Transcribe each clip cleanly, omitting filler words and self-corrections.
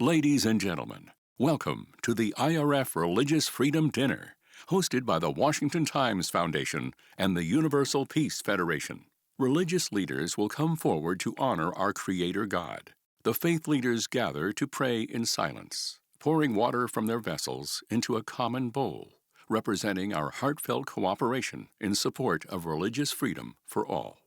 Ladies and gentlemen, welcome to the IRF Religious Freedom Dinner, hosted by the Washington Times Foundation and the Universal Peace Federation. Religious leaders will come forward to honor our Creator God. The faith leaders gather to pray in silence, pouring water from their vessels into a common bowl, representing our heartfelt cooperation in support of religious freedom for all.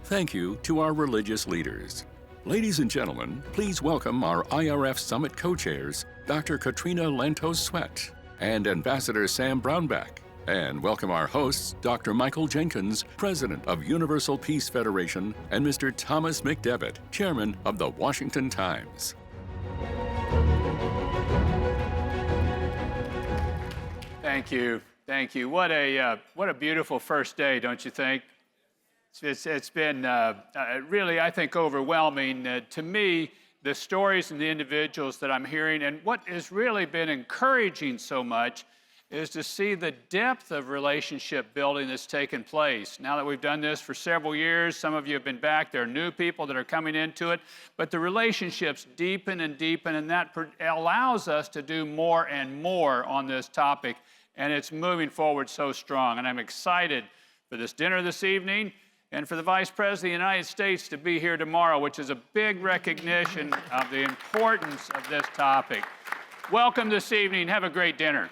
Thank you to our religious leaders. Ladies and gentlemen, please welcome our IRF Summit co-chairs, Dr. Katrina Lantos-Sweat and Ambassador Sam Brownback. And welcome our hosts, Dr. Michael Jenkins, President of Universal Peace Federation, and Mr. Thomas McDevitt, Chairman of the Washington Times. Thank you. Thank you. What a beautiful first day, don't you think? It's been really, I think, overwhelming. To me, the stories and the individuals that I'm hearing, and what has really been encouraging so much is to see the depth of relationship building that's taken place. Now that we've done this for several years, some of you have been back, there are new people that are coming into it, but the relationships deepen and deepen, and that allows us to do more and more on this topic, and it's moving forward so strong. And I'm excited for this dinner this evening, and for the Vice President of the United States to be here tomorrow, which is a big recognition of the importance of this topic. Welcome this evening. Have a great dinner.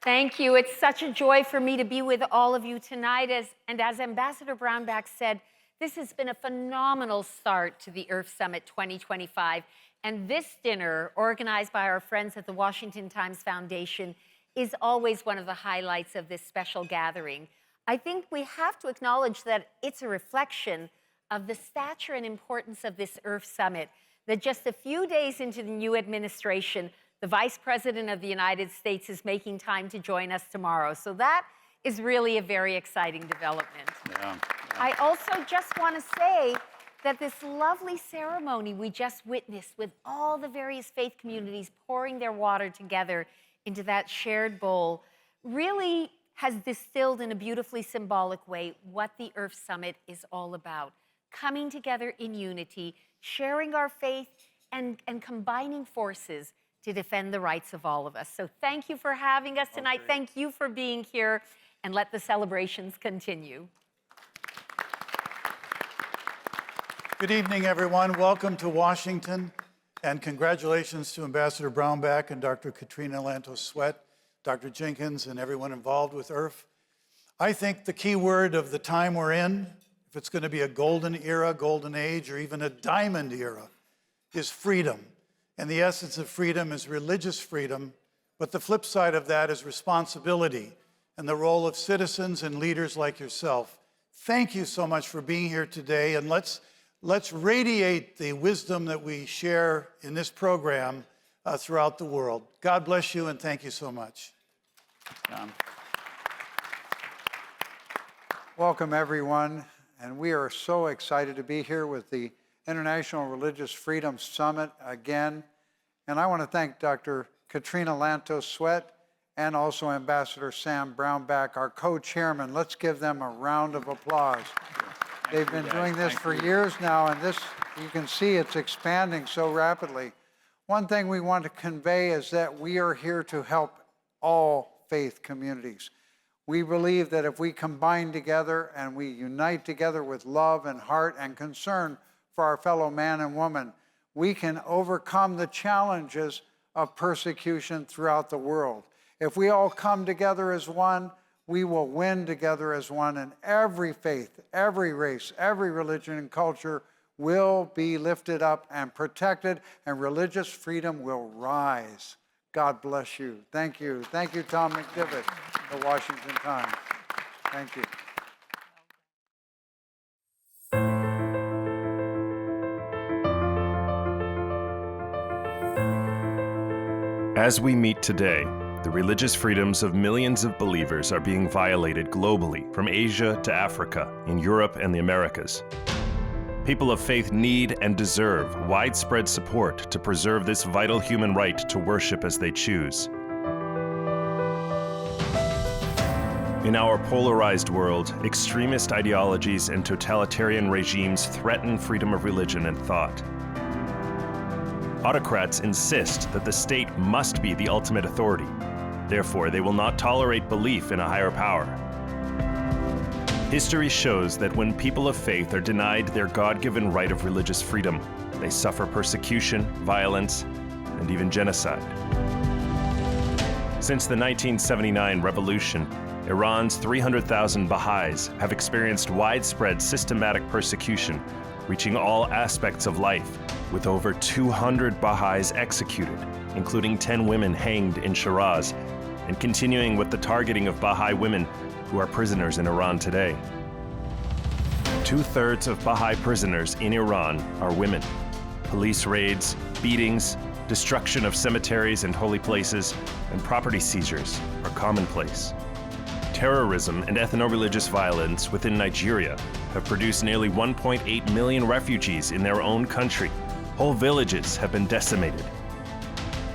Thank you. It's such a joy for me to be with all of you tonight. As Ambassador Brownback said, this has been a phenomenal start to the IRF Summit 2025. And this dinner, organized by our friends at the Washington Times Foundation, is always one of the highlights of this special gathering. I think we have to acknowledge that it's a reflection of the stature and importance of this IRF Summit, that just a few days into the new administration, the Vice President of the United States is making time to join us tomorrow. So that is really a very exciting development. Yeah. I also just want to say that this lovely ceremony we just witnessed with all the various faith communities pouring their water together into that shared bowl really has distilled in a beautifully symbolic way what the IRF Summit is all about. Coming together in unity, sharing our faith, and combining forces to defend the rights of all of us. So thank you for having us tonight. Okay. Thank you for being here, and let the celebrations continue. Good evening, everyone. Welcome to Washington, and congratulations to Ambassador Brownback and Dr. Katrina Lantos-Sweat, Dr. Jenkins, and everyone involved with IRF. I think the key word of the time we're in, if it's going to be a golden era, golden age, or even a diamond era, is freedom. And the essence of freedom is religious freedom, but the flip side of that is responsibility and the role of citizens and leaders like yourself. Thank you so much for being here today, and let's radiate the wisdom that we share in this program throughout the world. God bless you, and thank you so much. Welcome, everyone, and we are so excited to be here with the International Religious Freedom Summit again. And I want to thank Dr. Katrina Lantos-Sweat and also Ambassador Sam Brownback, our co-chairman. Let's give them a round of applause. They've been doing this for years now, and this, you can see it's expanding so rapidly. One thing we want to convey is that we are here to help all faith communities. We believe that if we combine together and we unite together with love and heart and concern for our fellow man and woman, we can overcome the challenges of persecution throughout the world. If we all come together as one, we will win together as one, and every faith, every race, every religion and culture will be lifted up and protected, and religious freedom will rise. God bless you. Thank you. Thank you, Tom McDivitt, the Washington Times. Thank you. As we meet today, the religious freedoms of millions of believers are being violated globally, from Asia to Africa, in Europe and the Americas. People of faith need and deserve widespread support to preserve this vital human right to worship as they choose. In our polarized world, extremist ideologies and totalitarian regimes threaten freedom of religion and thought. Autocrats insist that the state must be the ultimate authority. Therefore, they will not tolerate belief in a higher power. History shows that when people of faith are denied their God-given right of religious freedom, they suffer persecution, violence, and even genocide. Since the 1979 revolution, Iran's 300,000 Baha'is have experienced widespread systematic persecution, reaching all aspects of life, with over 200 Baha'is executed, including 10 women hanged in Shiraz, and continuing with the targeting of Baha'i women who are prisoners in Iran today. 2/3 of Baha'i prisoners in Iran are women. Police raids, beatings, destruction of cemeteries and holy places, and property seizures are commonplace. Terrorism and ethno-religious violence within Nigeria have produced nearly 1.8 million refugees in their own country. Whole villages have been decimated.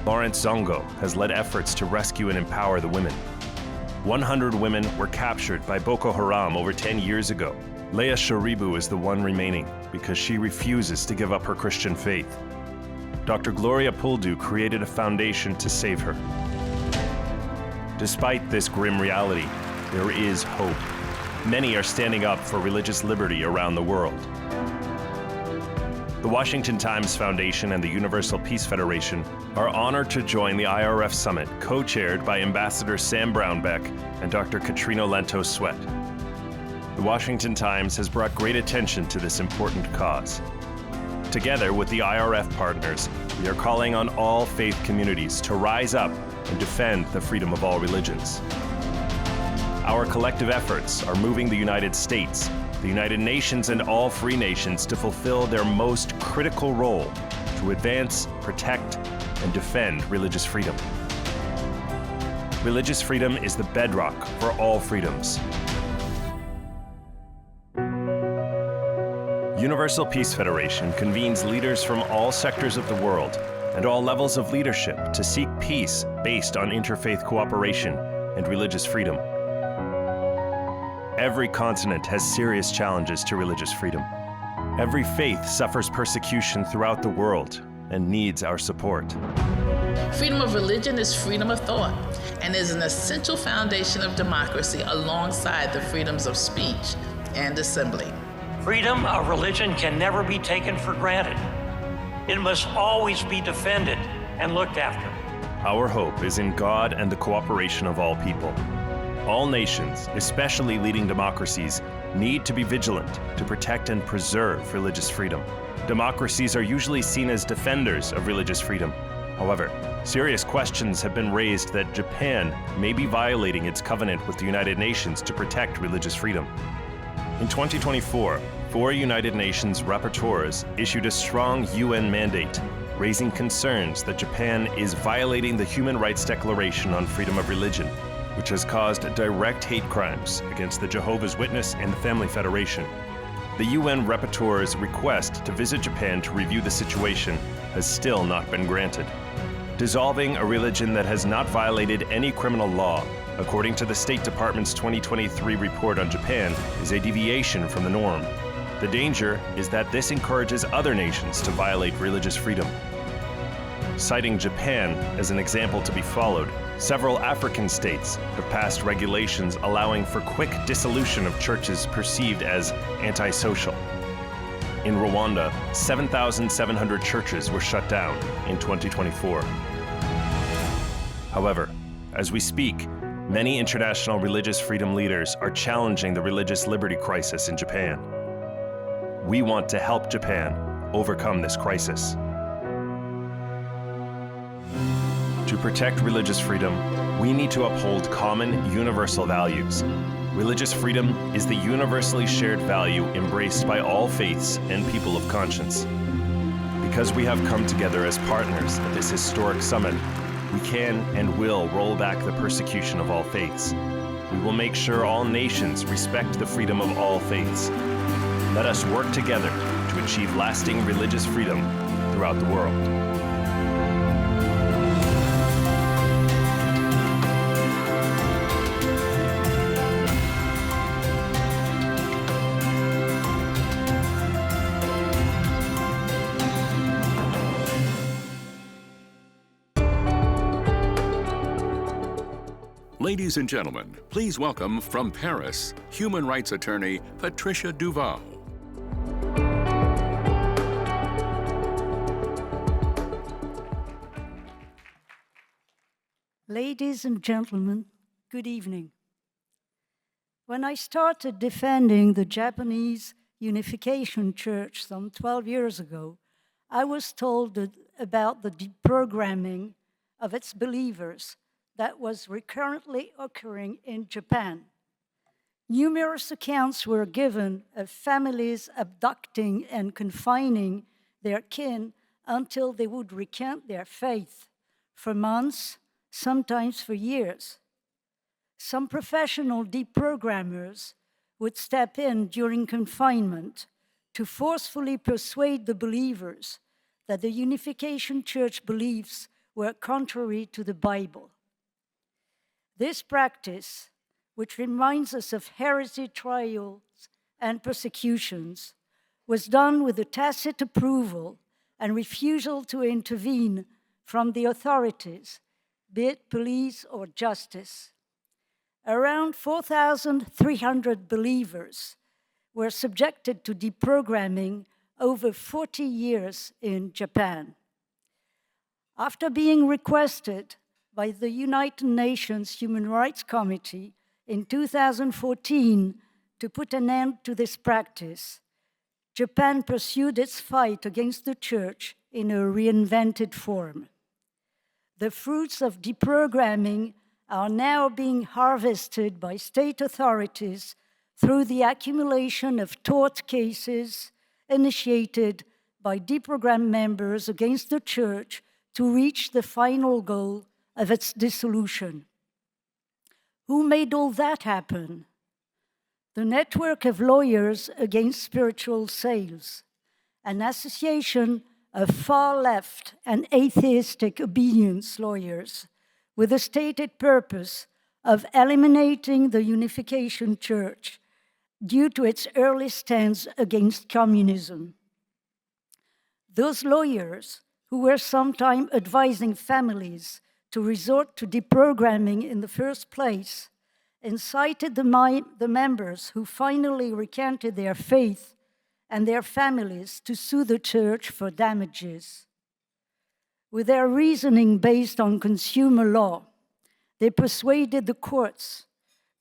Lawrence Zongo has led efforts to rescue and empower the women. 100 women were captured by Boko Haram over 10 years ago. Leah Sharibu is the one remaining because she refuses to give up her Christian faith. Dr. Gloria Puldu created a foundation to save her. Despite this grim reality, there is hope. Many are standing up for religious liberty around the world. The Washington Times Foundation and the Universal Peace Federation are honored to join the IRF Summit, co-chaired by Ambassador Sam Brownback and Dr. Katrina Lantos-Sweat. The Washington Times has brought great attention to this important cause. Together with the IRF partners, we are calling on all faith communities to rise up and defend the freedom of all religions. Our collective efforts are moving the United States, the United Nations, and all free nations to fulfill their most critical role to advance, protect, and defend religious freedom. Religious freedom is the bedrock for all freedoms. Universal Peace Federation convenes leaders from all sectors of the world and all levels of leadership to seek peace based on interfaith cooperation and religious freedom. Every continent has serious challenges to religious freedom. Every faith suffers persecution throughout the world and needs our support. Freedom of religion is freedom of thought and is an essential foundation of democracy alongside the freedoms of speech and assembly. Freedom of religion can never be taken for granted. It must always be defended and looked after. Our hope is in God and the cooperation of all people. All nations, especially leading democracies, need to be vigilant to protect and preserve religious freedom. Democracies are usually seen as defenders of religious freedom. However, serious questions have been raised that Japan may be violating its covenant with the United Nations to protect religious freedom. In 2024, 4 United Nations rapporteurs issued a strong UN mandate, raising concerns that Japan is violating the Human Rights Declaration on Freedom of Religion, which has caused direct hate crimes against the Jehovah's Witness and the Family Federation. The UN rapporteur's request to visit Japan to review the situation has still not been granted. Dissolving a religion that has not violated any criminal law, according to the State Department's 2023 report on Japan, is a deviation from the norm. The danger is that this encourages other nations to violate religious freedom. Citing Japan as an example to be followed, several African states have passed regulations allowing for quick dissolution of churches perceived as antisocial. In Rwanda, 7,700 churches were shut down in 2024. However, as we speak, Many international religious freedom leaders are challenging the religious liberty crisis in Japan. We want to help Japan overcome this crisis. To protect religious freedom, we need to uphold common, universal values. Religious freedom is the universally shared value embraced by all faiths and people of conscience. Because we have come together as partners at this historic summit, we can and will roll back the persecution of all faiths. We will make sure all nations respect the freedom of all faiths. Let us work together to achieve lasting religious freedom throughout the world. Ladies and gentlemen, please welcome from Paris, human rights attorney Patricia Duval. Ladies and gentlemen, good evening. When I started defending the Japanese Unification Church some 12 years ago, I was told about the deprogramming of its believers that was recurrently occurring in Japan. Numerous accounts were given of families abducting and confining their kin until they would recant their faith for months, sometimes for years. Some professional deprogrammers would step in during confinement to forcefully persuade the believers that the Unification Church beliefs were contrary to the Bible. This practice, which reminds us of heresy trials and persecutions, was done with a tacit approval and refusal to intervene from the authorities, be it police or justice. Around 4,300 believers were subjected to deprogramming over 40 years in Japan. After being requested by the United Nations Human Rights Committee in 2014 to put an end to this practice, Japan pursued its fight against the church in a reinvented form. The fruits of deprogramming are now being harvested by state authorities through the accumulation of tort cases initiated by deprogrammed members against the church to reach the final goal of its dissolution. Who made all that happen? The Network of Lawyers Against Spiritual Sales, an association of far-left and atheistic obedience lawyers with the stated purpose of eliminating the Unification Church due to its early stance against communism. Those lawyers, who were sometimes advising families to resort to deprogramming in the first place, incited the members who finally recanted their faith and their families to sue the church for damages. With their reasoning based on consumer law, they persuaded the courts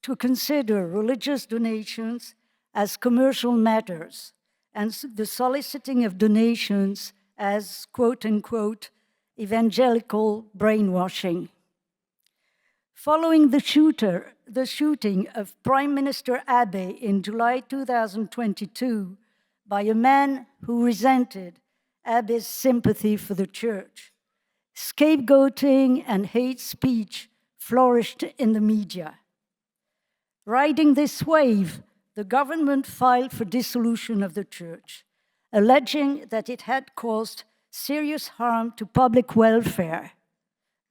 to consider religious donations as commercial matters and the soliciting of donations as, quote unquote, evangelical brainwashing. Following the shooting of Prime Minister Abe in July 2022 by a man who resented Abe's sympathy for the church, scapegoating and hate speech flourished in the media. Riding this wave, the government filed for dissolution of the church, alleging that it had caused serious harm to public welfare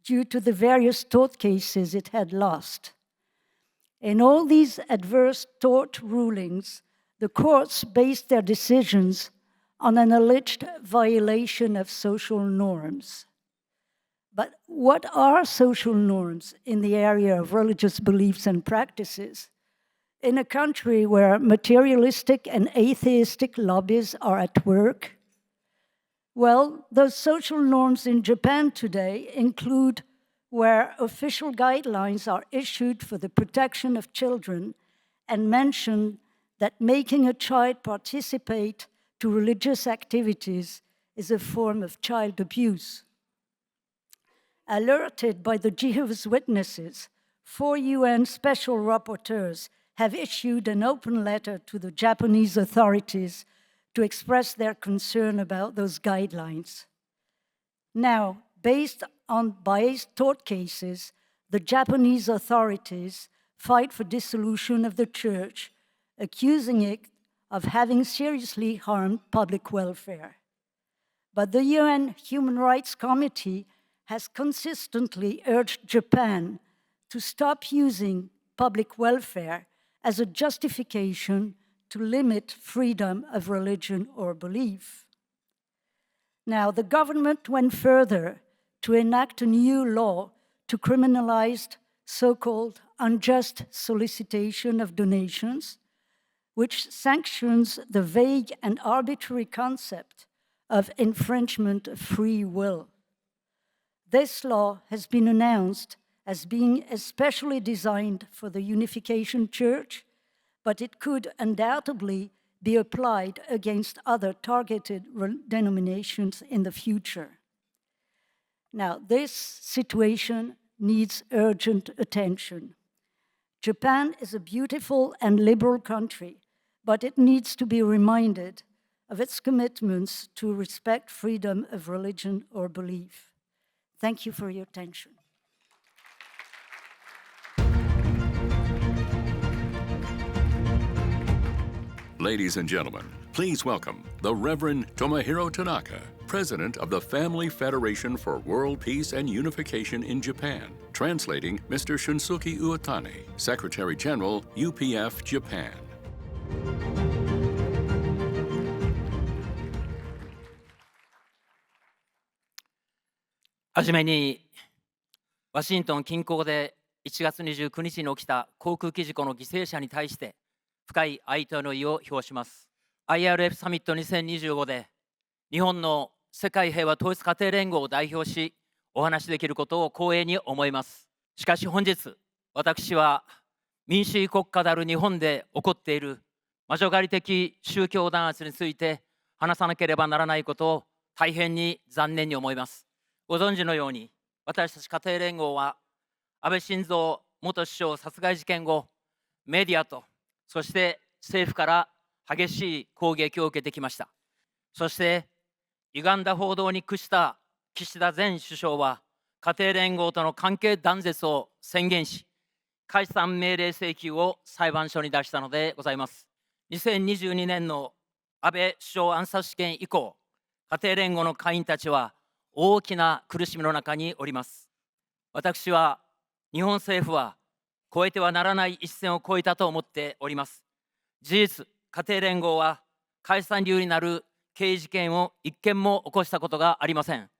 due to the various tort cases it had lost. In all these adverse tort rulings, the courts based their decisions on an alleged violation of social norms. But what are social norms in the area of religious beliefs and practices in a country where materialistic and atheistic lobbies are at work? Well, those social norms in Japan today include where official guidelines are issued for the protection of children and mention that making a child participate to religious activities is a form of child abuse. Alerted by the Jehovah's Witnesses, 4 UN special rapporteurs have issued an open letter to the Japanese authorities to express their concern about those guidelines. Now, based on biased tort cases, the Japanese authorities fight for dissolution of the church, accusing it of having seriously harmed public welfare. But the UN Human Rights Committee has consistently urged Japan to stop using public welfare as a justification to limit freedom of religion or belief. Now, the government went further to enact a new law to criminalize so-called unjust solicitation of donations, which sanctions the vague and arbitrary concept of infringement of free will. This law has been announced as being especially designed for the Unification Church, but it could undoubtedly be applied against other targeted denominations in the future. Now, this situation needs urgent attention. Japan is a beautiful and liberal country, but it needs to be reminded of its commitments to respect freedom of religion or belief. Thank you for your attention. Ladies and gentlemen, please welcome the Reverend Tomohiro Tanaka, President of the Family Federation for World Peace and Unification in Japan, translating Mr. Shunsuke Uotane, Secretary General, UPF Japan. はじめに、ワシントン近郊で1月29日に起きた航空機事故の犠牲者に対して深い哀悼の意を表します。IRF サミット2025で日本の世界平和統一家庭連合を代表しお話しできることを光栄に思います。しかし本日、私は民主主義国家である日本で起こっている魔女狩り的宗教弾圧について話さなければならないことを大変に残念に思います。ご存知のように、私たち家庭連合は安倍晋三元首相殺害事件後、メディアとそして政府から激しい攻撃を受けてきました。そして歪んだ報道に屈した岸田前首相は家庭連合との関係断絶を宣言し、解散命令請求を裁判所に出したのでございます。2022年の安倍首相暗殺事件以降、家庭連合の会員たちは大きな苦しみの中におります。私は日本政府は越えてはならない一線を越えたと思っております。事実、家庭連合は解散理由になる刑事件を一件も起こしたことがありません。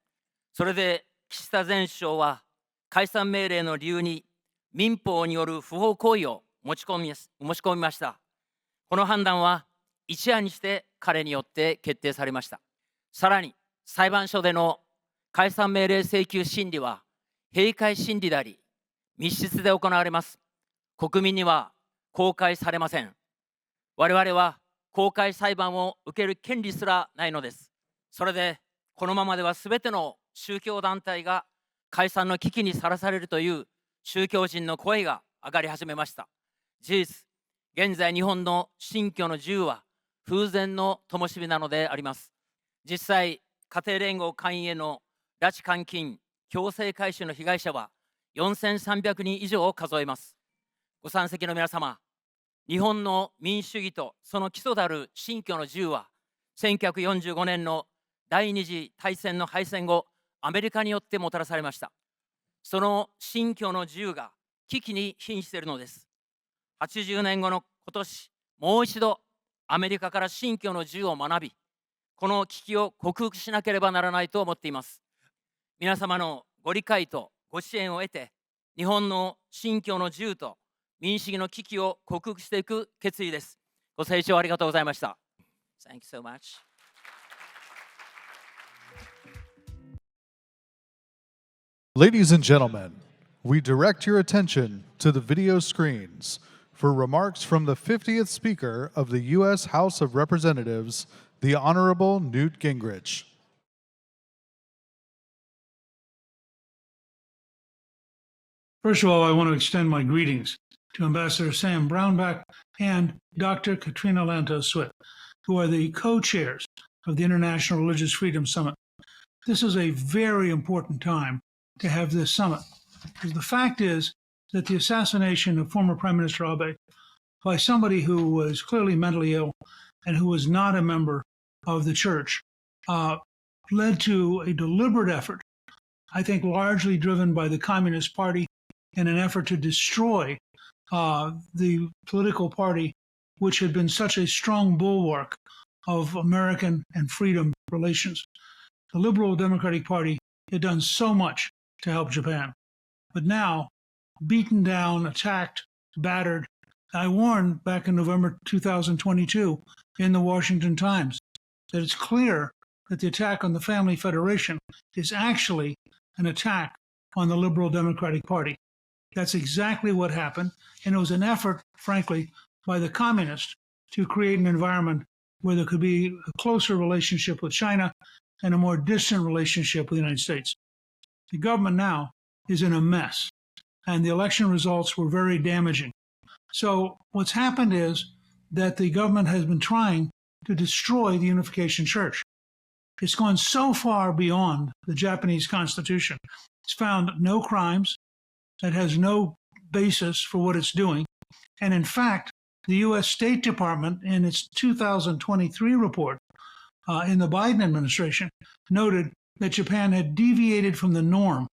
それで岸田前首相は解散命令の理由に民法による不法行為を持ち込みました。この判断は一夜にして彼によって決定されました。さらに裁判所での解散命令請求審理は閉会審理であり、密室で行われます。国民には公開されません。我々は公開裁判を受ける権利すらないのです。それでこのままでは全ての宗教団体が解散の危機にさらされるという宗教人の声が上がり始めました。事実、現在日本の信教の自由は風前の灯火なのであります。実際、家庭連合会員への拉致監禁、強制改宗の被害者は4300人以上を数えます。ご参席の皆様、日本の民主主義とその基礎である信教の自由は1945年の第二次大戦の敗戦後、アメリカによってもたらされました。その信教の自由が危機に瀕しているのです。80年後の今年、もう一度アメリカから信教の自由を学び、この危機を克服しなければならないと思っています。皆様のご理解とご支援を得て、日本の信教の自由と民主主義の危機を克服していく決意です。ご清聴ありがとうございました。Thank you so much. Ladies and gentlemen, we direct your attention to the video screens for remarks from the 50th Speaker of the U.S. House of Representatives, the Honorable Newt Gingrich. First of all, I want to extend my greetings to Ambassador Sam Brownback and Dr. Katrina Lantos Swett, who are the co-chairs of the International Religious Freedom Summit. This is a very important time to have this summit, because the fact is that the assassination of former Prime Minister Abe by somebody who was clearly mentally ill and who was not a member of the church led to a deliberate effort, I think largely driven by the Communist Party in an effort to destroy the political party which had been such a strong bulwark of American and freedom relations. The Liberal Democratic Party had done so much to help Japan. But now, beaten down, attacked, battered, I warned back in November 2022 in the Washington Times that it's clear that the attack on the Family Federation is actually an attack on the Liberal Democratic Party. That's exactly what happened, and it was an effort, frankly, by the communists to create an environment where there could be a closer relationship with China and a more distant relationship with the United States. The government now is in a mess, and the election results were very damaging. So what's happened is that the government has been trying to destroy the Unification Church. It's gone so far beyond the Japanese Constitution. It's found no crimes. It has no basis for what it's doing. And in fact, the U.S. State Department, in its 2023 report in the Biden administration, noted that Japan had deviated from the norm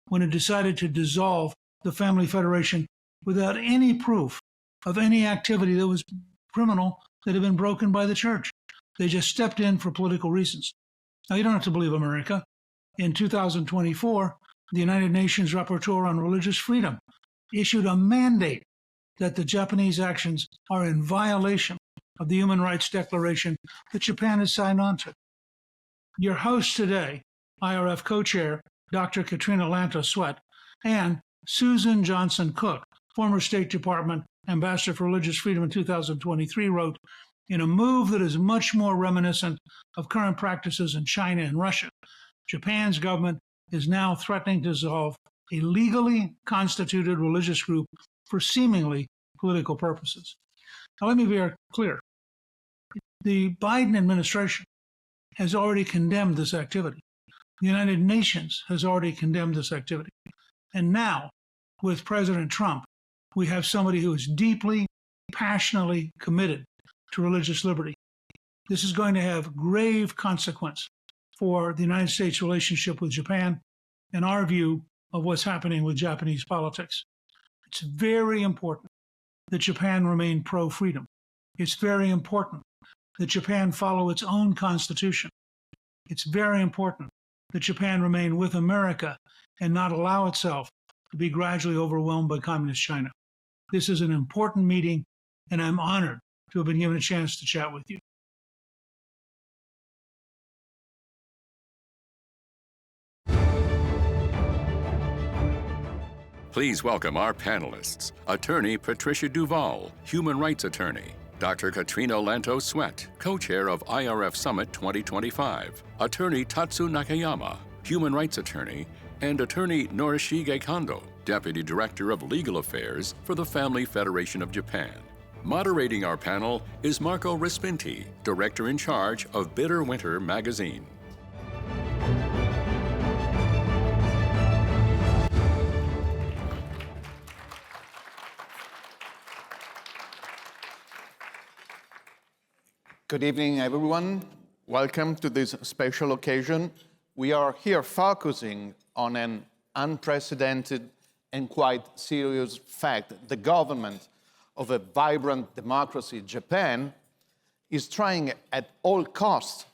when it decided to dissolve the Family Federation without any proof of any activity that was criminal that had been broken by the church. They just stepped in for political reasons. Now, you don't have to believe America. In 2024, the United Nations Rapporteur on Religious Freedom issued a mandate that the Japanese actions are in violation of the Human Rights Declaration that Japan has signed on to. Your host today, IRF co-chair Dr. Katrina Lantos Swett, and Susan Johnson Cook, former State Department Ambassador for Religious Freedom in 2023, wrote, in a move that is much more reminiscent of current practices in China and Russia, Japan's government is now threatening to dissolve a legally constituted religious group for seemingly political purposes. Now, let me be clear. The Biden administration has already condemned this activity. The United Nations has already condemned this activity. And now, with President Trump, we have somebody who is deeply, passionately committed to religious liberty. This is going to have grave consequence for the United States' relationship with Japan and our view of what's happening with Japanese politics. It's very important that Japan remain pro-freedom. It's very important that Japan follow its own constitution. It's very important that Japan remain with America and not allow itself to be gradually overwhelmed by Communist China. This is an important meeting, and I'm honored to have been given a chance to chat with you. Please welcome our panelists, Attorney Patricia Duval, Human Rights Attorney, Dr. Katrina Lantos Swett, Co-Chair of IRF Summit 2025, Attorney Tatsu Nakayama, Human Rights Attorney, and Attorney Norishige Kondo, Deputy Director of Legal Affairs for the Family Federation of Japan. Moderating our panel is Marco Respinti, Director in charge of Bitter Winter magazine. Good evening, everyone. Welcome to this special occasion. We are here focusing on an unprecedented and quite serious fact. The government of a vibrant democracy, Japan, is trying at all costs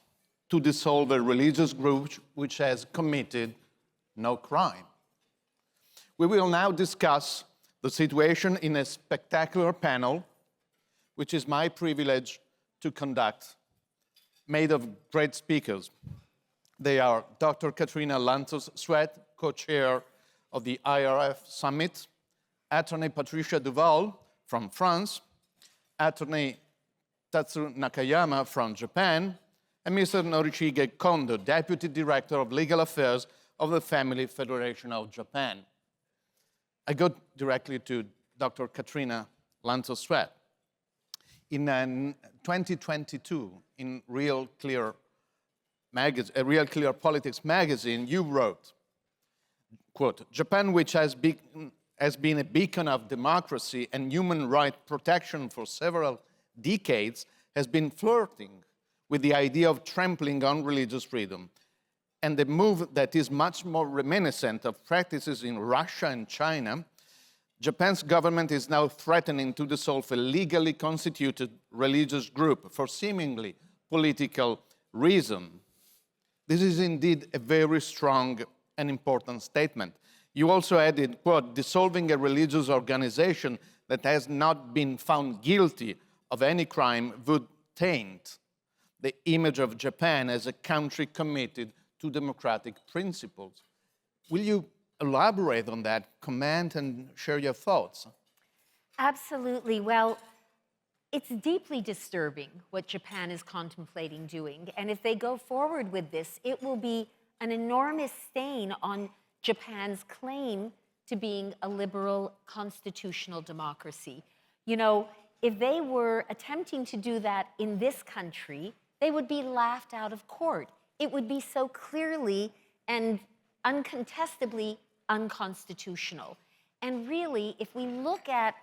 to dissolve a religious group which has committed no crime. We will now discuss the situation in a spectacular panel, which is my privilege to conduct, made of great speakers. They are Dr. Katrina Lantos Swett, co-chair of the IRF Summit, Attorney Patricia Duval from France, Attorney Tatsu Nakayama from Japan, and Mr. Norichige Kondo, Deputy Director of Legal Affairs of the Family Federation of Japan. I go directly to Dr. Katrina Lantos Sweat. In 2022, in Real Clear Politics magazine, you wrote, quote, Japan, which has been a beacon of democracy and human rights protection for several decades, has been flirting with the idea of trampling on religious freedom, and a move that is much more reminiscent of practices in Russia and China. Japan's government is now threatening to dissolve a legally constituted religious group for seemingly political reason. This is indeed a very strong and important statement. You also added, quote, dissolving a religious organization that has not been found guilty of any crime would taint the image of Japan as a country committed to democratic principles. Will you elaborate on that comment and share your thoughts? Absolutely. Well, it's deeply disturbing what Japan is contemplating doing. And if they go forward with this, it will be an enormous stain on Japan's claim to being a liberal constitutional democracy. You know, if they were attempting to do that in this country, they would be laughed out of court. It would be so clearly and uncontestably unconstitutional. And really, if we look at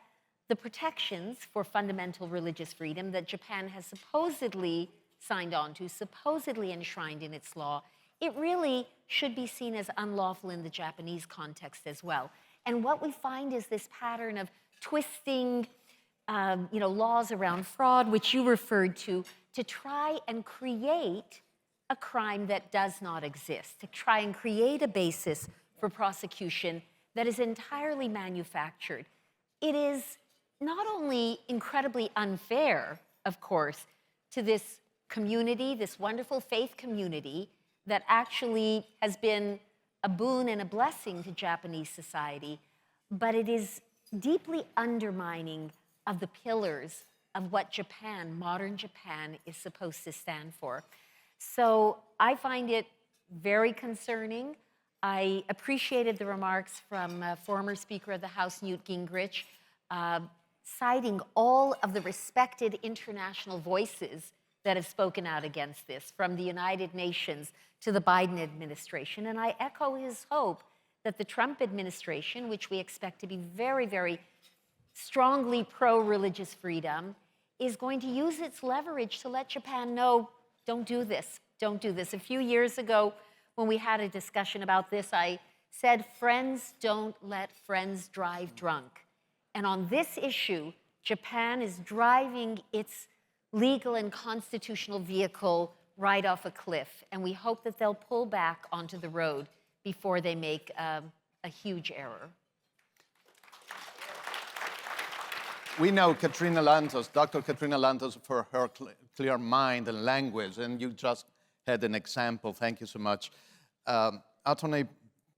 the protections for fundamental religious freedom that Japan has supposedly signed on to, supposedly enshrined in its law, it really should be seen as unlawful in the Japanese context as well. And what we find is this pattern of twisting laws around fraud, which you referred to try and create a crime that does not exist, to try and create a basis for prosecution that is entirely manufactured. It is not only incredibly unfair, of course, to this community, this wonderful faith community that actually has been a boon and a blessing to Japanese society, but it is deeply undermining of the pillars of what Japan, modern Japan, is supposed to stand for. So I find it very concerning. I appreciated the remarks from former Speaker of the House, Newt Gingrich, citing all of the respected international voices that have spoken out against this, from the United Nations to the Biden administration. And I echo his hope that the Trump administration, which we expect to be very, very strongly pro-religious freedom, is going to use its leverage to let Japan know, don't do this, don't do this. A few years ago, when we had a discussion about this, I said, friends don't let friends drive drunk. And on this issue, Japan is driving its legal and constitutional vehicle right off a cliff. And we hope that they'll pull back onto the road before they make a huge error. We know Katrina Lantos, Dr. Katrina Lantos, for her clear mind and language, and you just had an example. Thank you so much. Attorney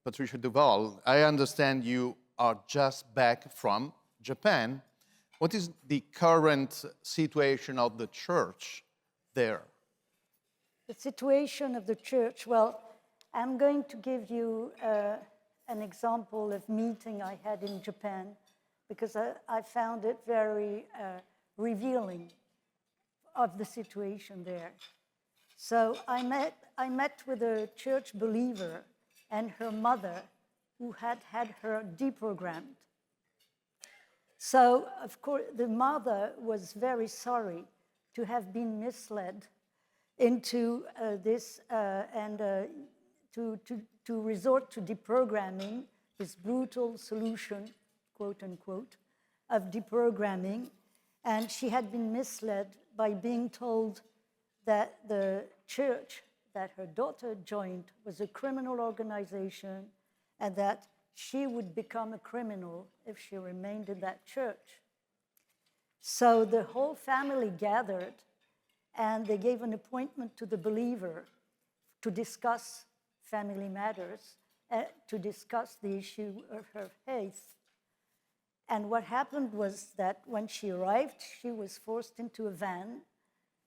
Patricia Duval, I understand you are just back from Japan. What is the current situation of the church there? The situation of the church, well, I'm going to give you an example of meeting I had in Japan, because I found it very revealing of the situation there. So I met with a church believer and her mother who had her deprogrammed. So, of course, the mother was very sorry to have been misled into this and to resort to deprogramming, this brutal solution, quote unquote, of deprogramming. And she had been misled by being told that the church that her daughter joined was a criminal organization and that she would become a criminal if she remained in that church. So the whole family gathered and they gave an appointment to the believer to discuss family matters. to discuss the issue of her faith. And what happened was that when she arrived, she was forced into a van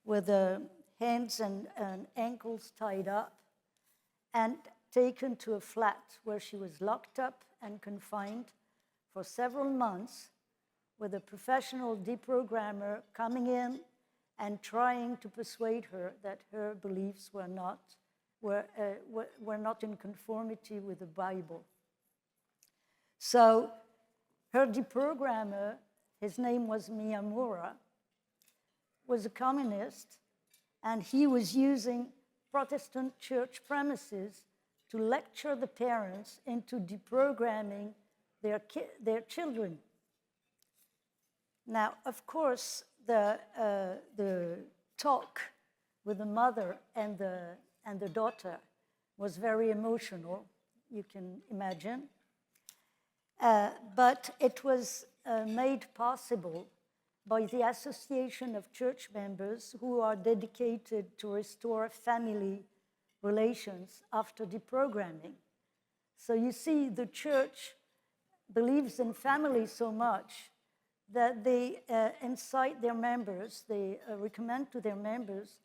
with the hands and ankles tied up and taken to a flat where she was locked up and confined for several months with a professional deprogrammer coming in and trying to persuade her that her beliefs were not in conformity with the Bible. So her deprogrammer, his name was Miyamura, was a communist, and he was using Protestant church premises to lecture the parents into deprogramming their children. Now, of course, the talk with the mother and the daughter was very emotional, you can imagine. But it was made possible by the Association of Church Members who are dedicated to restore family relations after deprogramming. So you see, the church believes in family so much that they incite their members, they recommend to their members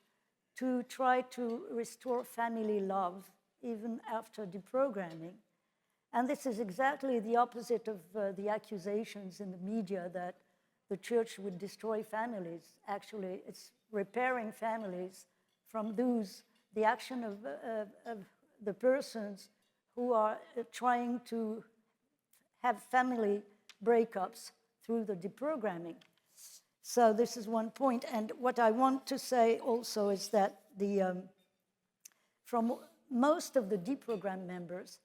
to try to restore family love even after deprogramming. And this is exactly the opposite of the accusations in the media that the church would destroy families. Actually, it's repairing families from the action of the persons who are trying to have family breakups through the deprogramming. So this is one point. And what I want to say also is that from most of the deprogrammed members,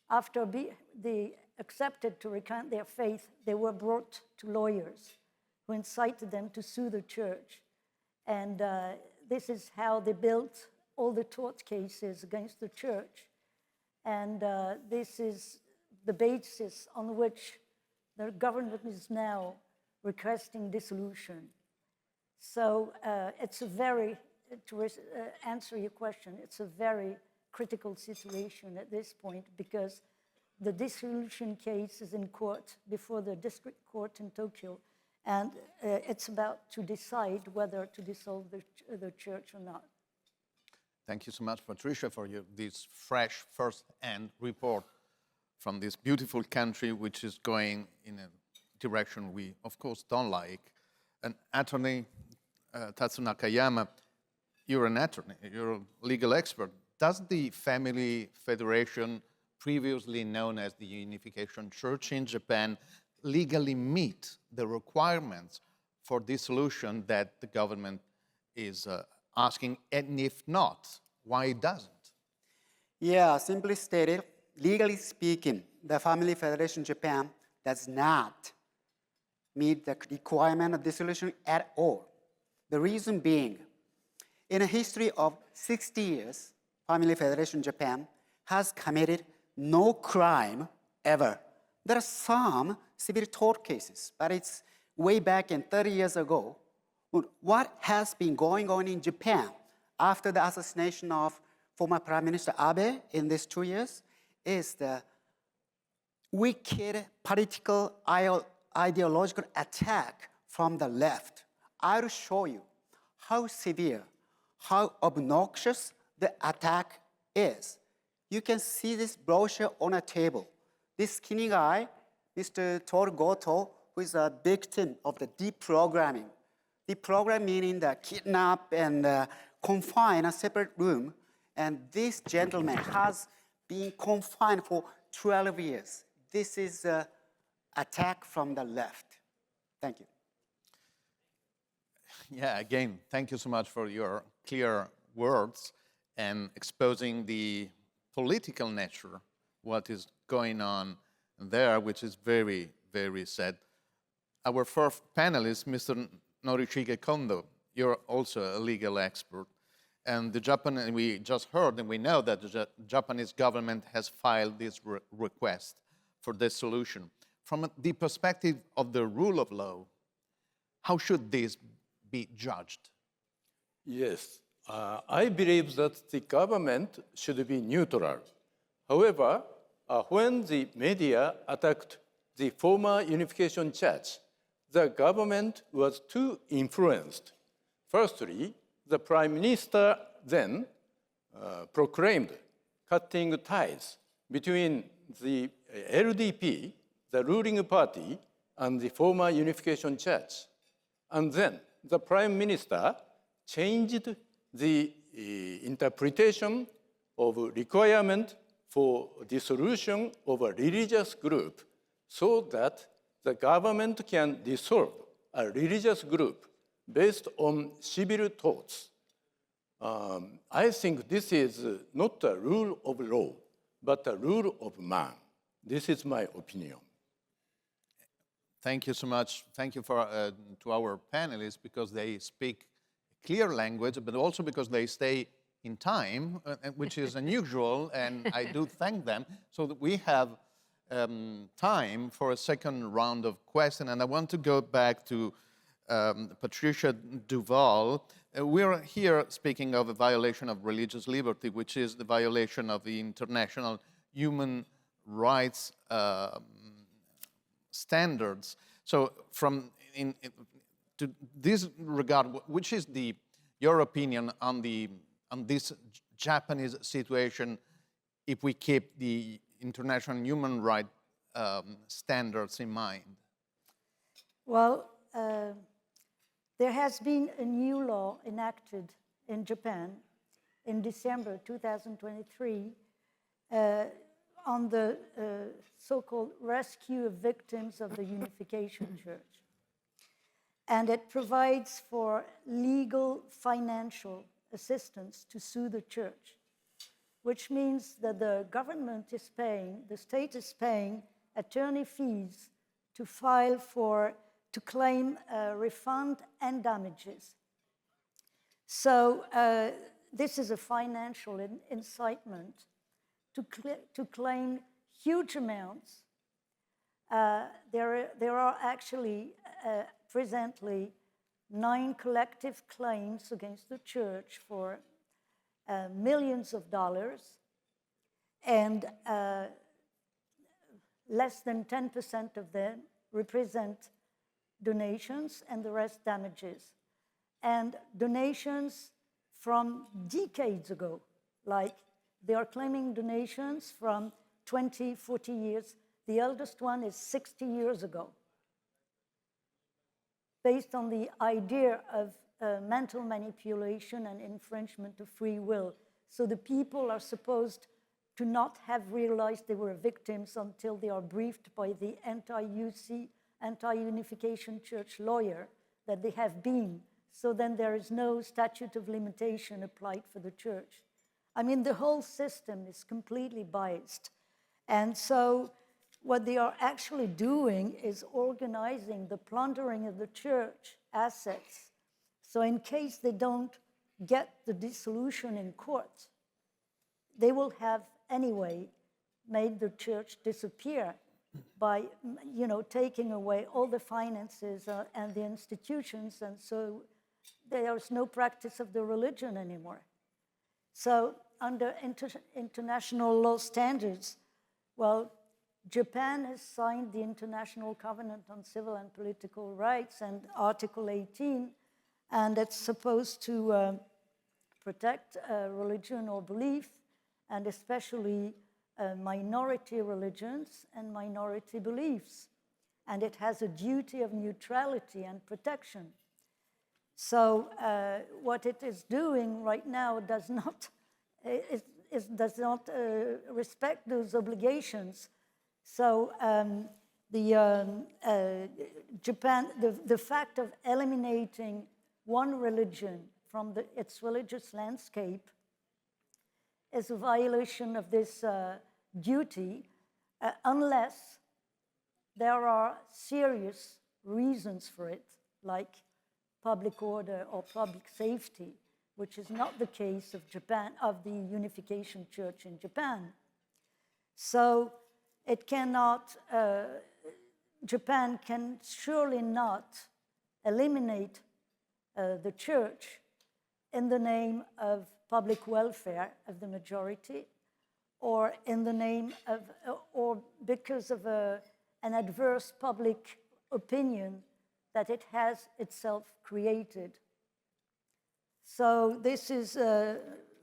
after they accepted to recant their faith, they were brought to lawyers who incited them to sue the church. And this is how they built all the tort cases against the church. And this is the basis on which the government is now requesting dissolution. So it's a very, to answer your question, it's a very critical situation at this point because the dissolution case is in court before the district court in Tokyo, and it's about to decide whether to dissolve the church or not. Thank you so much, Patricia, for this fresh first-hand report from this beautiful country, which is going in a direction we, of course, don't like. And Attorney Tatsu Nakayama, you're an attorney, you're a legal expert. Does the Family Federation, previously known as the Unification Church in Japan, legally meet the requirements for dissolution that the government is asking? And if not, why it doesn't? Yeah, simply stated, legally speaking, the Family Federation Japan does not meet the requirement of dissolution at all. The reason being, in a history of 60 years, Family Federation Japan has committed no crime ever. There are some civil tort cases, but it's way back in 30 years ago. What has been going on in Japan after the assassination of former Prime Minister Abe in these 2 years is the wicked political ideological attack from the left. I'll show you how severe, how obnoxious the attack is. You can see this brochure on a table. This skinny guy, Mr. Toru Goto, who is a victim of the deprogramming. Deprogram meaning the kidnap and confine in a separate room. And this gentleman has been confined for 12 years. This is an attack from the left. Thank you. Yeah, again, thank you so much for your clear words and exposing the political nature, what is going on there, which is very, very sad. Our first panelist, Mr. Norishige Kondo, you're also a legal expert. And we just heard and we know that the Japanese government has filed this request for dissolution. From the perspective of the rule of law, how should this be judged? Yes, I believe that the government should be neutral. However, when the media attacked the former Unification Church, the government was too influenced. Firstly, the Prime Minister then proclaimed cutting ties between the LDP, the ruling party, and the former Unification Church. And then the Prime Minister changed the interpretation of requirement for dissolution of a religious group so that the government can dissolve a religious group based on civil torts. I think this is not a rule of law, but a rule of man. This is my opinion. Thank you so much. Thank you to our panelists because they speak clear language, but also because they stay in time, which is unusual, and I do thank them. So that we have time for a second round of questions, and I want to go back to Patricia Duval. We're here speaking of a violation of religious liberty, which is the violation of the international human rights standards. So to this regard, which is your opinion on this Japanese situation if we keep the international human rights standards in mind? Well, there has been a new law enacted in Japan in December 2023 on the so-called rescue of victims of the Unification Church. And it provides for legal financial assistance to sue the church, which means that the government is paying, the state is paying attorney fees to to claim refund and damages. So this is a financial incitement to claim huge amounts. There are actually presently 9 collective claims against the church for millions of dollars, and less than 10% of them represent donations and the rest damages. And donations from decades ago, like they are claiming donations from 20, 40 years. The eldest one is 60 years ago, based on the idea of mental manipulation and infringement of free will. So the people are supposed to not have realized they were victims until they are briefed by the anti-Unification Church lawyer that they have been. So then there is no statute of limitation applied for the church. I mean, the whole system is completely biased. And so what they are actually doing is organizing the plundering of the church assets. So in case they don't get the dissolution in court, they will have anyway made the church disappear by, taking away all the finances and the institutions, and so there's no practice of the religion anymore. So under international law standards, well, Japan has signed the International Covenant on Civil and Political Rights and Article 18, and it's supposed to protect religion or belief, and especially minority religions and minority beliefs. And it has a duty of neutrality and protection. So what it is doing right now does not respect those obligations. So Japan, the fact of eliminating one religion from its religious landscape is a violation of this duty, unless there are serious reasons for it, like public order or public safety, which is not the case of Japan, of the Unification Church in Japan. So it cannot, Japan can surely not eliminate the church in the name of public welfare of the majority, or in the name of, or because of an adverse public opinion that it has itself created. So this is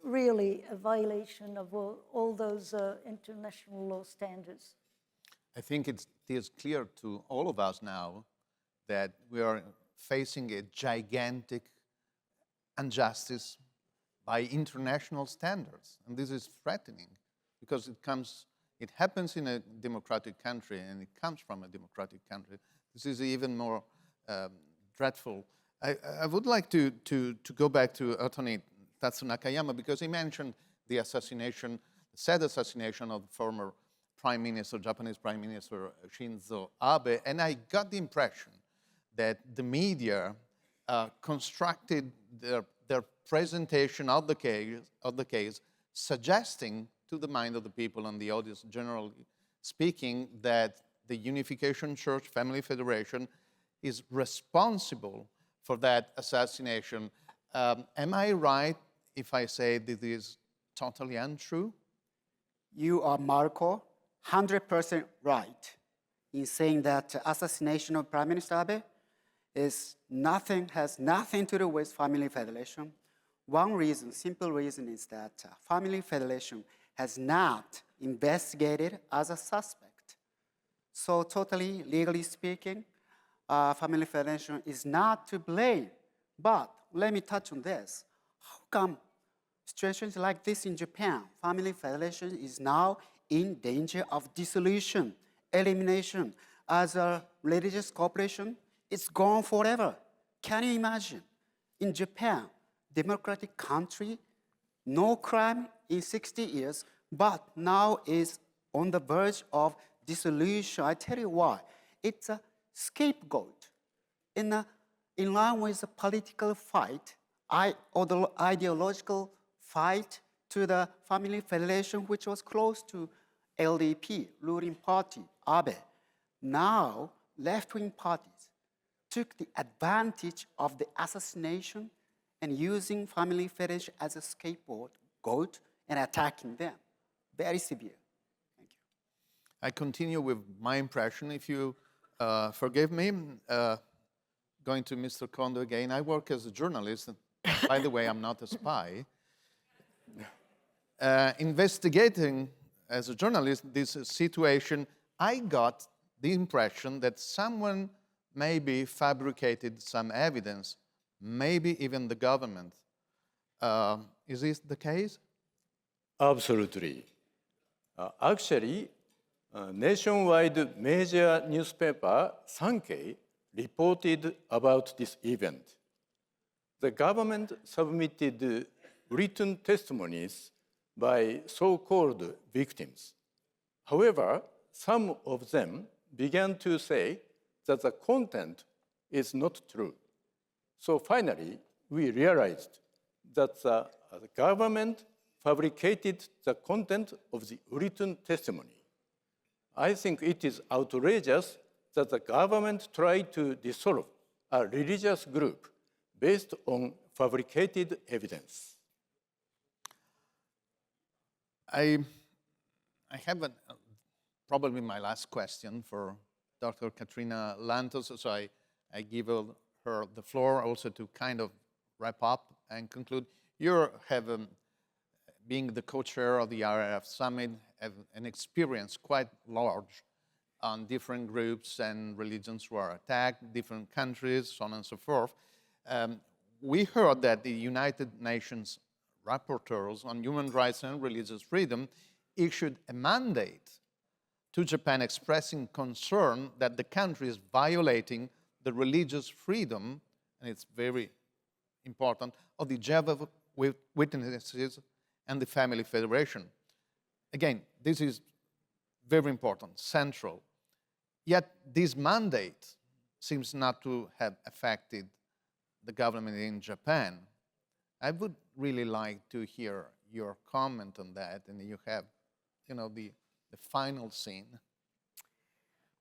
really a violation of all those international law standards. I think it is clear to all of us now that we are facing a gigantic injustice by international standards. And this is threatening because it happens in a democratic country and it comes from a democratic country. This is even more dreadful. I would like to go back to Attorney Tatsu Nakayama because he mentioned the assassination, the sad assassination of the former Prime Minister, Japanese Prime Minister Shinzo Abe, and I got the impression that the media constructed their presentation of the case, suggesting to the mind of the people and the audience, generally speaking, that the Unification Church Family Federation is responsible for that assassination. Am I right if I say this is totally untrue? You are, Marco, 100% right in saying that assassination of Prime Minister Abe has nothing to do with Family Federation. One reason, simple reason, is that Family Federation has not investigated as a suspect. So totally, legally speaking, Family Federation is not to blame. But let me touch on this. How come situations like this in Japan, Family Federation is now in danger of dissolution, elimination? As a religious corporation, it's gone forever. Can you imagine? In Japan, democratic country, no crime in 60 years, but now is on the verge of dissolution. I tell you why. It's a scapegoat. In line with the political fight, or the ideological fight to the Family Federation, which was close to LDP, ruling party, Abe. Now, left-wing parties took the advantage of the assassination and using Family Federation as a scapegoat and attacking them. Very severe. Thank you. I continue with my impression, if you forgive me. Going to Mr. Kondo again. I work as a journalist. By the way, I'm not a spy. Investigating as a journalist this situation, I got the impression that someone maybe fabricated some evidence, maybe even the government. Is this the case? Absolutely. Actually, nationwide major newspaper Sankei reported about this event. The government submitted written testimonies by so-called victims. However, some of them began to say that the content is not true. So finally, we realized that the government fabricated the content of the written testimony. I think it is outrageous that the government tried to dissolve a religious group based on fabricated evidence. I have probably my last question for Dr. Katrina Lantos, so I give her the floor also to kind of wrap up and conclude. You have, being the co-chair of the IRF Summit, have an experience quite large on different groups and religions who are attacked, different countries, so on and so forth. We heard that the United Nations rapporteurs on human rights and religious freedom issued a mandate to Japan expressing concern that the country is violating the religious freedom, and it's very important, of the Jehovah's Witnesses and the Family Federation. Again, this is very important, central. Yet this mandate seems not to have affected the government in Japan. I would really like to hear your comment on that, and you have, the final scene.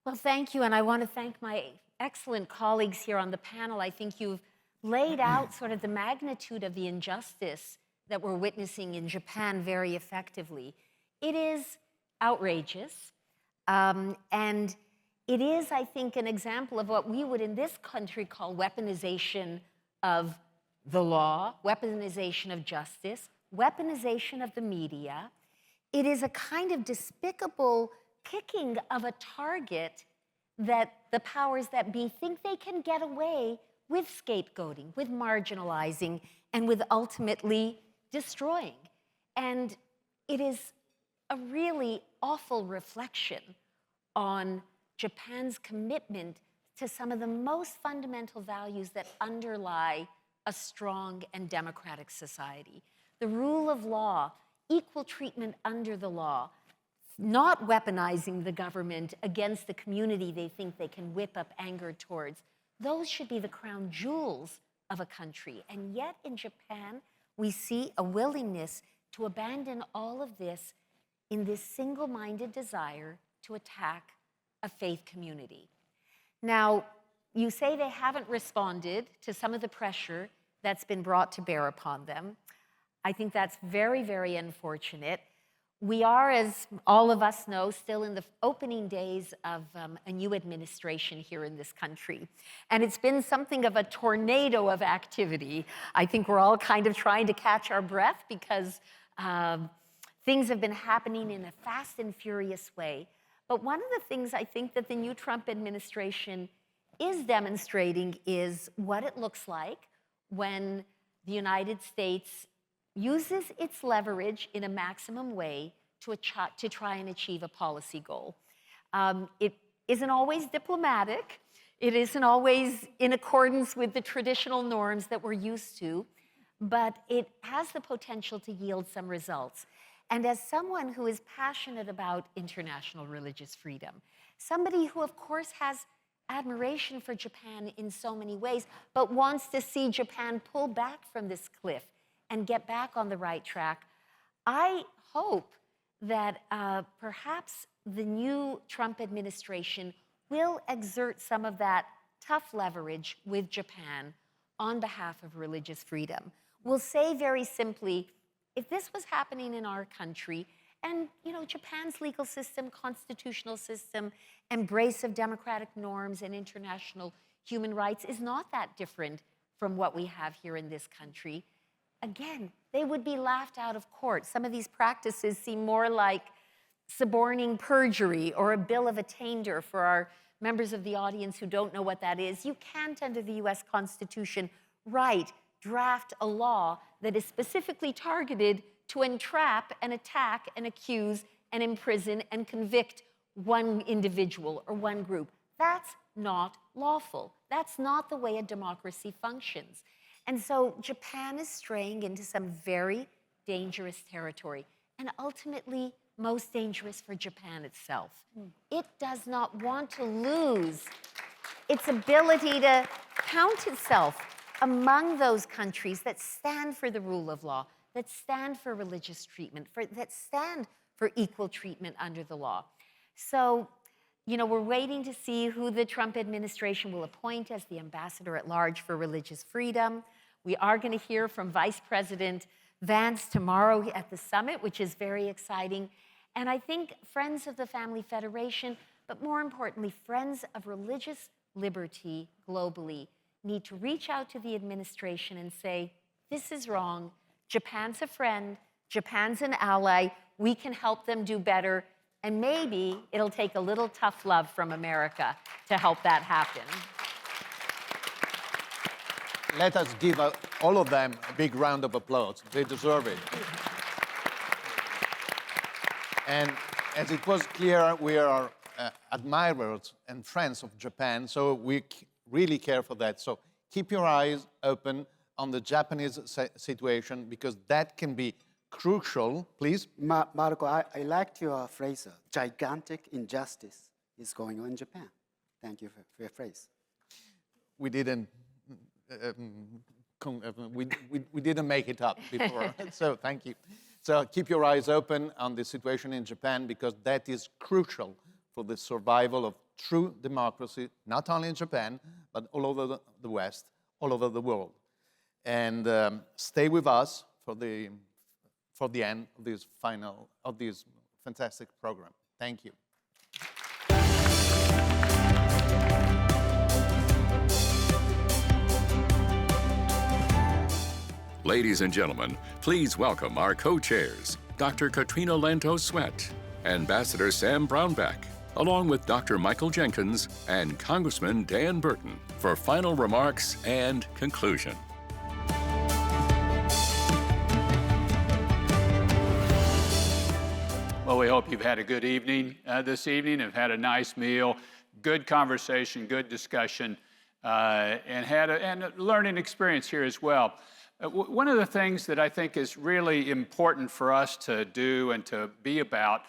Well, thank you, and I want to thank my excellent colleagues here on the panel. I think you've laid out sort of the magnitude of the injustice that we're witnessing in Japan very effectively. It is outrageous, and it is, I think, an example of what we would in this country call weaponization of the law, weaponization of justice, weaponization of the media. It is a kind of despicable picking of a target that the powers that be think they can get away with scapegoating, with marginalizing, and with ultimately destroying. And it is a really awful reflection on Japan's commitment to some of the most fundamental values that underlie a strong and democratic society. The rule of law, equal treatment under the law, not weaponizing the government against the community they think they can whip up anger towards. Those should be the crown jewels of a country. And yet in Japan, we see a willingness to abandon all of this in this single-minded desire to attack a faith community. Now, you say they haven't responded to some of the pressure that's been brought to bear upon them. I think that's very, very unfortunate. We are, as all of us know, still in the opening days of a new administration here in this country. And it's been something of a tornado of activity. I think we're all kind of trying to catch our breath because things have been happening in a fast and furious way. But one of the things I think that the new Trump administration is demonstrating is what it looks like when the United States uses its leverage in a maximum way to try and achieve a policy goal. It isn't always diplomatic. It isn't always in accordance with the traditional norms that we're used to, but it has the potential to yield some results. And as someone who is passionate about international religious freedom, somebody who, of course, has admiration for Japan in so many ways, but wants to see Japan pull back from this cliff and get back on the right track, I hope that perhaps the new Trump administration will exert some of that tough leverage with Japan on behalf of religious freedom. We'll say very simply, if this was happening in our country, and Japan's legal system, constitutional system, embrace of democratic norms and international human rights is not that different from what we have here in this country, again, they would be laughed out of court. Some of these practices seem more like suborning perjury or a bill of attainder. For our members of the audience who don't know what that is, you can't, under the US Constitution, draft a law that is specifically targeted to entrap and attack and accuse and imprison and convict one individual or one group. That's not lawful. That's not the way a democracy functions. And so Japan is straying into some very dangerous territory, and ultimately most dangerous for Japan itself. It does not want to lose its ability to count itself among those countries that stand for the rule of law, that stand for religious treatment, that stand for equal treatment under the law. So, we're waiting to see who the Trump administration will appoint as the ambassador at large for religious freedom. We are going to hear from Vice President Vance tomorrow at the summit, which is very exciting. And I think Friends of the Family Federation, but more importantly, Friends of Religious Liberty globally, need to reach out to the administration and say, this is wrong. Japan's a friend. Japan's an ally. We can help them do better. And maybe it'll take a little tough love from America to help that happen. Let us give all of them a big round of applause. They deserve it. And as it was clear, we are admirers and friends of Japan, so we really care for that. So keep your eyes open on the Japanese situation, because that can be crucial. Please. Marco, I liked your phrase, gigantic injustice is going on in Japan. Thank you for your phrase. We didn't we didn't make it up before, so thank you. So keep your eyes open on the situation in Japan, because that is crucial for the survival of true democracy, not only in Japan, but all over the West, all over the world. And stay with us for the end of this fantastic program. Thank you. Ladies and gentlemen, please welcome our co-chairs, Dr. Katrina Lantos Sweat, Ambassador Sam Brownback, along with Dr. Michael Jenkins and Congressman Dan Burton for final remarks and conclusion. Well, we hope you've had a good evening this evening, have had a nice meal, good conversation, good discussion, and had a learning experience here as well. One of the things that I think is really important for us to do and to be about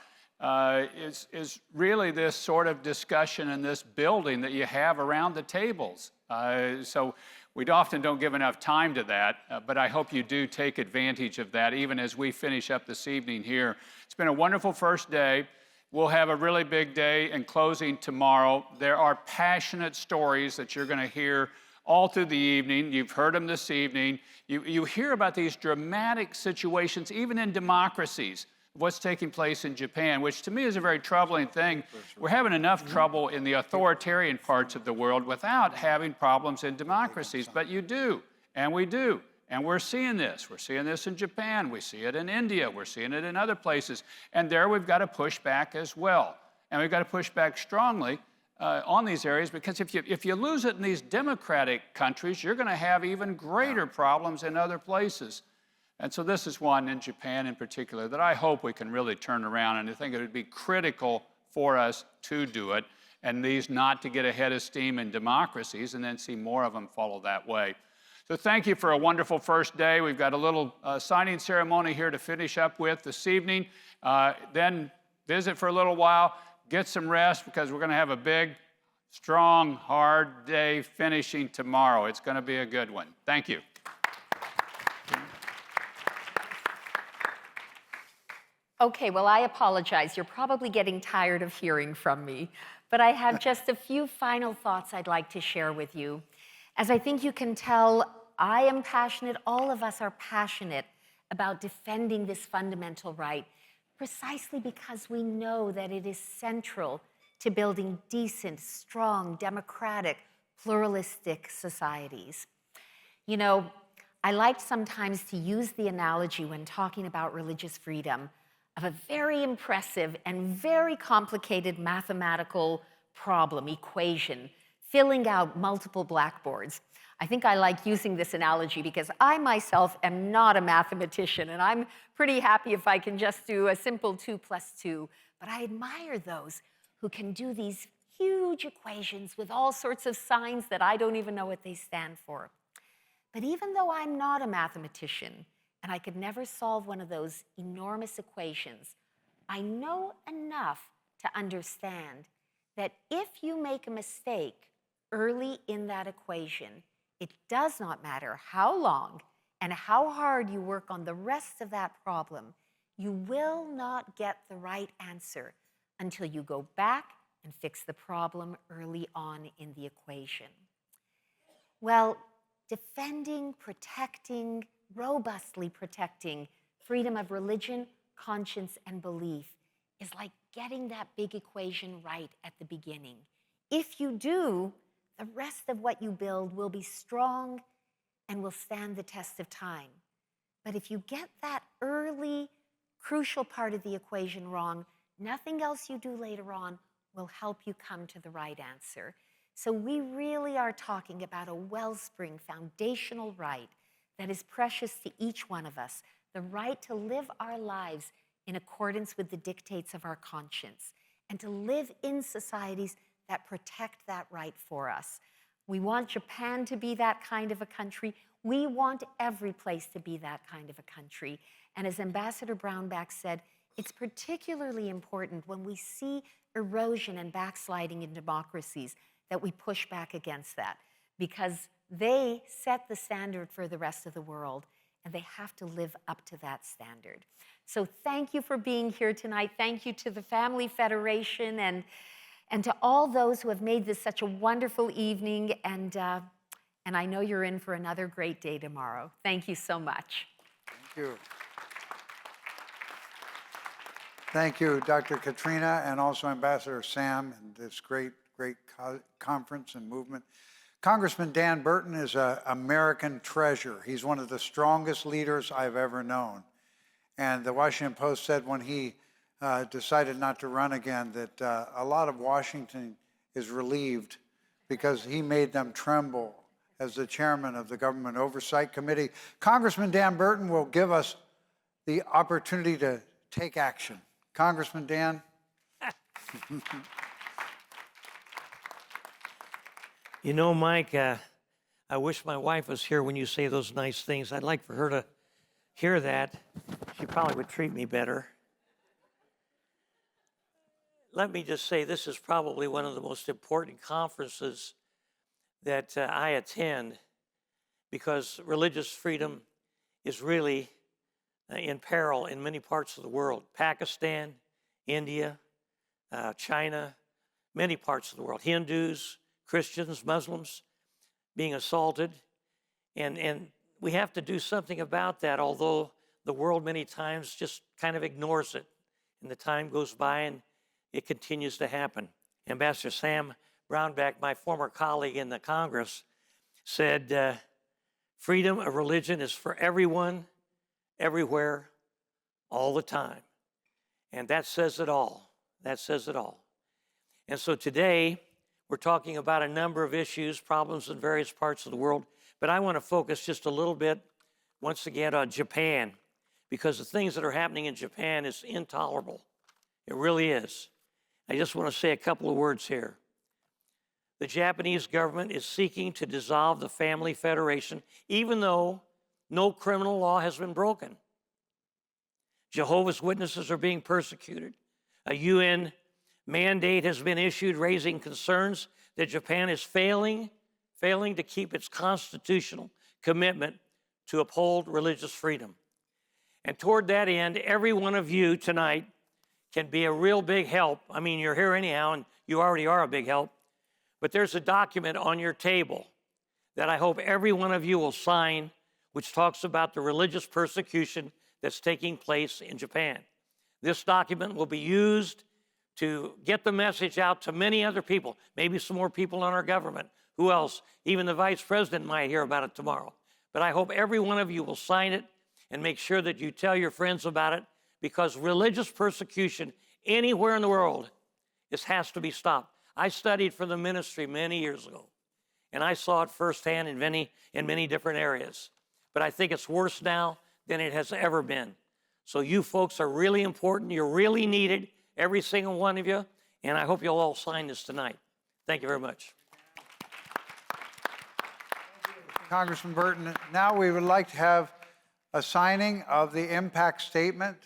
is really this sort of discussion and this building that you have around the tables. So we often don't give enough time to that, but I hope you do take advantage of that even as we finish up this evening here. It's been a wonderful first day. We'll have a really big day and closing tomorrow. There are passionate stories that you're going to hear all through the evening. You've heard them this evening. You hear about these dramatic situations, even in democracies, what's taking place in Japan, which to me is a very troubling thing. We're having enough trouble in the authoritarian parts of the world without having problems in democracies, but you do, and we do. And we're seeing this. We're seeing this in Japan. We see it in India. We're seeing it in other places. And there we've got to push back as well. And we've got to push back strongly on these areas, because if you lose it in these democratic countries, you're going to have even greater problems in other places. And so this is one in Japan in particular that I hope we can really turn around, and I think it would be critical for us to do it, and these not to get ahead of steam in democracies and then see more of them follow that way. So thank you for a wonderful first day. We've got a little signing ceremony here to finish up with this evening. Then visit for a little while, get some rest, because we're going to have a big, strong, hard day finishing tomorrow. It's going to be a good one. Thank you. Okay, well, I apologize. You're probably getting tired of hearing from me, but I have just a few final thoughts I'd like to share with you. As I think you can tell, I am passionate, all of us are passionate about defending this fundamental right, precisely because we know that it is central to building decent, strong, democratic, pluralistic societies. You know, I like sometimes to use the analogy when talking about religious freedom of a very impressive and very complicated mathematical problem, equation, filling out multiple blackboards. I think I like using this analogy because I myself am not a mathematician, and I'm pretty happy if I can just do a simple 2 + 2. But I admire those who can do these huge equations with all sorts of signs that I don't even know what they stand for. But even though I'm not a mathematician, and I could never solve one of those enormous equations, I know enough to understand that if you make a mistake early in that equation, it does not matter how long and how hard you work on the rest of that problem, you will not get the right answer until you go back and fix the problem early on in the equation. Well, defending, protecting, robustly protecting freedom of religion, conscience, and belief is like getting that big equation right at the beginning. If you do, the rest of what you build will be strong and will stand the test of time. But if you get that early, crucial part of the equation wrong, nothing else you do later on will help you come to the right answer. So we really are talking about a wellspring, foundational right that is precious to each one of us, the right to live our lives in accordance with the dictates of our conscience and to live in societies that protect that right for us. We want Japan to be that kind of a country. We want every place to be that kind of a country. And as Ambassador Brownback said, it's particularly important when we see erosion and backsliding in democracies that we push back against that, because they set the standard for the rest of the world, and they have to live up to that standard. So thank you for being here tonight. Thank you to the Family Federation and to all those who have made this such a wonderful evening, and I know you're in for another great day tomorrow. Thank you so much. Thank you. Thank you, Dr. Katrina, and also Ambassador Sam, and this great conference and movement. Congressman Dan Burton is an American treasure. He's one of the strongest leaders I've ever known. And the Washington Post said when he decided not to run again that a lot of Washington is relieved because he made them tremble as the chairman of the Government Oversight Committee. Congressman Dan Burton will give us the opportunity to take action. Congressman Dan. You know, Mike, I wish my wife was here when you say those nice things. I'd like for her to hear that. She probably would treat me better. Let me just say, this is probably one of the most important conferences that I attend, because religious freedom is really in peril in many parts of the world. Pakistan, India, China, many parts of the world. Hindus, Christians, Muslims being assaulted. And we have to do something about that, although the world many times just kind of ignores it. And the time goes by and it continues to happen. Ambassador Sam Brownback, my former colleague in the Congress, said, freedom of religion is for everyone, everywhere, all the time. And that says it all. That says it all. And so today, we're talking about a number of issues, problems in various parts of the world, but I want to focus just a little bit, once again, on Japan, because the things that are happening in Japan is intolerable. It really is. I just want to say a couple of words here. The Japanese government is seeking to dissolve the Family Federation, even though no criminal law has been broken. Jehovah's Witnesses are being persecuted. A UN mandate has been issued raising concerns that Japan is failing to keep its constitutional commitment to uphold religious freedom. And toward that end, every one of you tonight can be a real big help. I mean, you're here anyhow, and you already are a big help. But there's a document on your table that I hope every one of you will sign, which talks about the religious persecution that's taking place in Japan. This document will be used to get the message out to many other people, maybe some more people in our government. Who else? Even the vice president might hear about it tomorrow. But I hope every one of you will sign it and make sure that you tell your friends about it, because religious persecution anywhere in the world has to be stopped. I studied for the ministry many years ago, and I saw it firsthand in many different areas. But I think it's worse now than it has ever been. So you folks are really important. You're really needed, every single one of you, and I hope you'll all sign this tonight. Thank you very much. Congressman Burton, now we would like to have a signing of the impact statement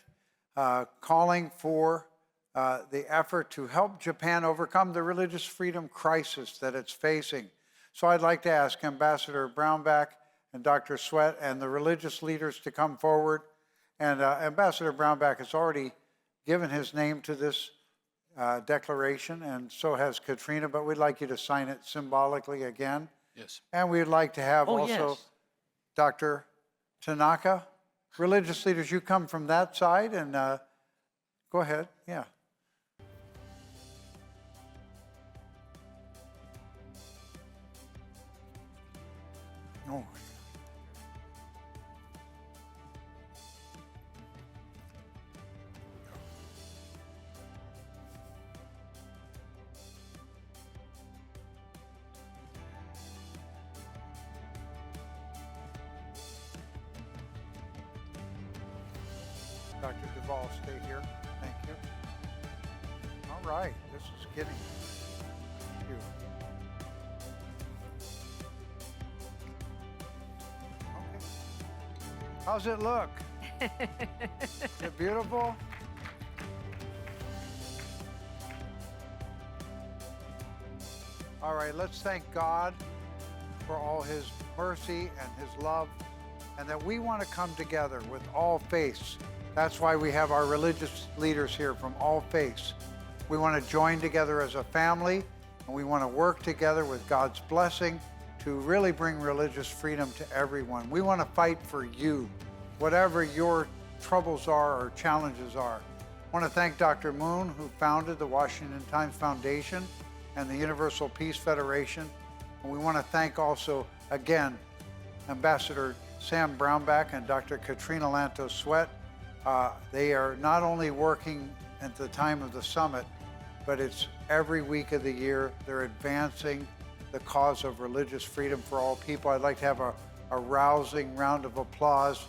calling for the effort to help Japan overcome the religious freedom crisis that it's facing. So I'd like to ask Ambassador Brownback and Dr. Sweat and the religious leaders to come forward. And Ambassador Brownback has already given his name to this declaration, and so has Katrina, but we'd like you to sign it symbolically again. Yes. And we'd like to have also yes. Dr. Tanaka. Religious leaders, you come from that side, and go ahead, yeah. Oh. Dr. Duvall, stay here. Thank you. All right, this is getting you. Okay. How's it look? Is it beautiful? All right, let's thank God for all his mercy and his love, and that we want to come together with all faiths. That's why we have our religious leaders here from all faiths. We want to join together as a family, and we want to work together with God's blessing to really bring religious freedom to everyone. We want to fight for you, whatever your troubles are or challenges are. I want to thank Dr. Moon, who founded the Washington Times Foundation and the Universal Peace Federation. And we want to thank also, again, Ambassador Sam Brownback and Dr. Katrina Lantos Sweat. They are not only working at the time of the summit, but it's every week of the year. They're advancing the cause of religious freedom for all people. I'd like to have a rousing round of applause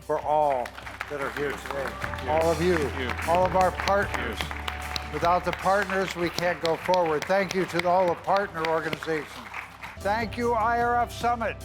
for all that are here today. All of you, all of our partners. Without the partners, we can't go forward. Thank you to all the partner organizations. Thank you, IRF Summit.